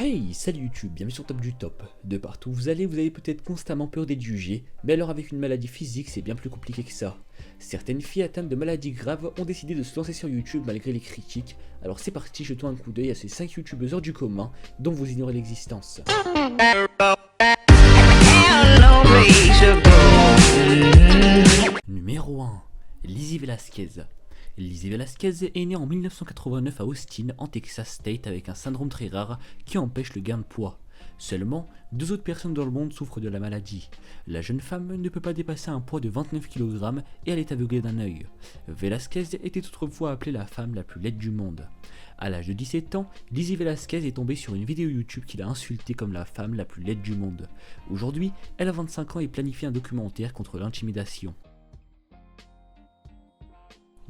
Hey, salut YouTube, bienvenue sur Top du Top. De partout où vous allez, vous avez peut-être constamment peur d'être jugé, mais alors avec une maladie physique, c'est bien plus compliqué que ça. Certaines filles atteintes de maladies graves ont décidé de se lancer sur YouTube malgré les critiques, alors c'est parti, jetons un coup d'œil à ces 5 youtubeurs hors du commun dont vous ignorez l'existence. Numéro 1. Lizzy Velasquez. Lizzy Velasquez est née en 1989 à Austin, en Texas State, avec un syndrome très rare qui empêche le gain de poids. Seulement, 2 autres personnes dans le monde souffrent de la maladie. La jeune femme ne peut pas dépasser un poids de 29 kg et elle est aveuglée d'un œil. Velasquez était autrefois appelée la femme la plus laide du monde. À l'âge de 17 ans, Lizzy Velasquez est tombée sur une vidéo YouTube qui l'a insultée comme la femme la plus laide du monde. Aujourd'hui, elle a 25 ans et planifie un documentaire contre l'intimidation.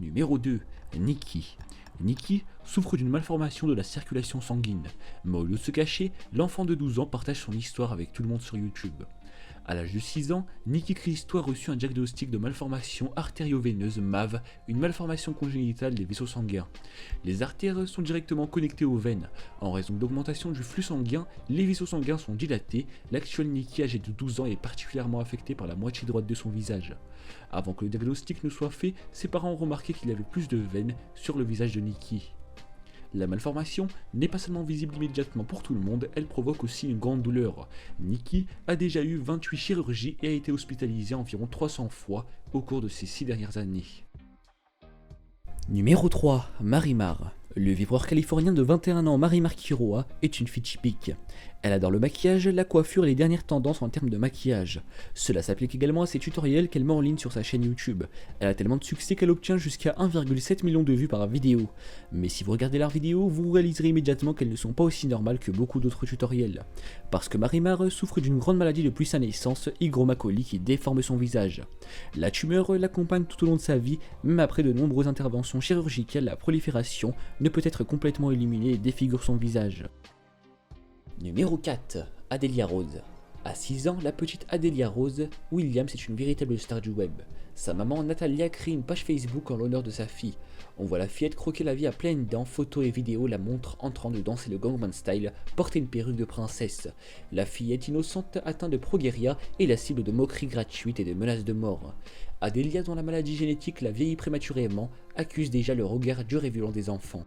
Numéro 2. Nikki. Nikki souffre d'une malformation de la circulation sanguine, mais au lieu de se cacher, l'enfant de 12 ans partage son histoire avec tout le monde sur YouTube. À l'âge de 6 ans, Nikki Christo a reçu un diagnostic de malformation artério-veineuse MAV, une malformation congénitale des vaisseaux sanguins. Les artères sont directement connectées aux veines. En raison de l'augmentation du flux sanguin, les vaisseaux sanguins sont dilatés. L'actuelle Nikki, âgée de 12 ans, est particulièrement affectée par la moitié droite de son visage. Avant que le diagnostic ne soit fait, ses parents ont remarqué qu'il y avait plus de veines sur le visage de Nikki. La malformation n'est pas seulement visible immédiatement pour tout le monde, elle provoque aussi une grande douleur. Nikki a déjà eu 28 chirurgies et a été hospitalisée environ 300 fois au cours de ces 6 dernières années. Numéro 3. Marimar. Le vivreur californien de 21 ans Marimar Quiroa est une fille typique. Elle adore le maquillage, la coiffure et les dernières tendances en termes de maquillage. Cela s'applique également à ses tutoriels qu'elle met en ligne sur sa chaîne YouTube. Elle a tellement de succès qu'elle obtient jusqu'à 1,7 million de vues par vidéo. Mais si vous regardez leurs vidéos, vous réaliserez immédiatement qu'elles ne sont pas aussi normales que beaucoup d'autres tutoriels. Parce que Marimar souffre d'une grande maladie depuis sa naissance, hygromacolie, qui déforme son visage. La tumeur l'accompagne tout au long de sa vie, même après de nombreuses interventions chirurgicales, la prolifération ne peut être complètement éliminée et défigure son visage. Numéro 4. Adélia Rose. À 6 ans, la petite Adélia Rose Williams est une véritable star du web. Sa maman Natalia crée une page Facebook en l'honneur de sa fille. On voit la fillette croquer la vie à pleines dents, photos et vidéos la montrent en train de danser le Gangnam Style, porter une perruque de princesse. La fillette innocente atteinte de progeria est la cible de moqueries gratuites et de menaces de mort. Adélia, dont la maladie génétique la vieillit prématurément, accuse déjà le regard dur et violent des enfants.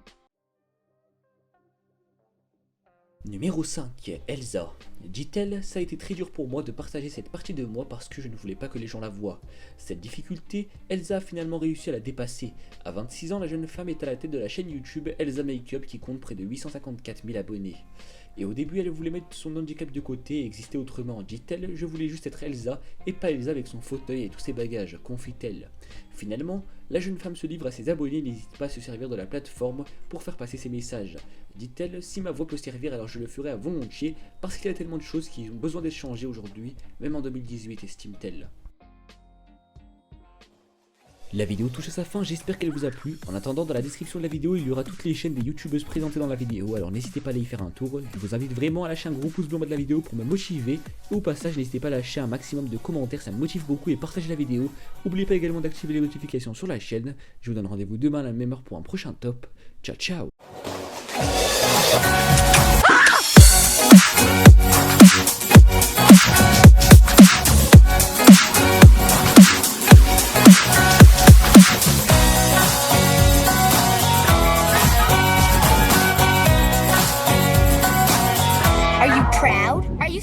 Numéro 5. Elsa. Dit-elle, ça a été très dur pour moi de partager cette partie de moi parce que je ne voulais pas que les gens la voient. Cette difficulté, Elsa a finalement réussi à la dépasser. À 26 ans, la jeune femme est à la tête de la chaîne YouTube Elsa Makeup qui compte près de 854 000 abonnés. Et au début, elle voulait mettre son handicap de côté et exister autrement. Dit-elle, je voulais juste être Elsa et pas Elsa avec son fauteuil et tous ses bagages, confie-t-elle. Finalement, la jeune femme se livre à ses abonnés et n'hésite pas à se servir de la plateforme pour faire passer ses messages. Dit-elle, si ma voix peut servir, alors je le ferai à volontiers parce qu'il y a tellement de choses qui ont besoin d'être changées aujourd'hui, même en 2018, estime-t-elle. La vidéo touche à sa fin, j'espère qu'elle vous a plu. En attendant, dans la description de la vidéo, il y aura toutes les chaînes des youtubeuses présentées dans la vidéo, alors n'hésitez pas à aller y faire un tour. Je vous invite vraiment à lâcher un gros pouce bleu en bas de la vidéo pour me motiver. Et au passage, n'hésitez pas à lâcher un maximum de commentaires, ça me motive beaucoup, et partagez la vidéo. N'oubliez pas également d'activer les notifications sur la chaîne. Je vous donne rendez-vous demain à la même heure pour un prochain top. Ciao ciao. Are you proud? Are you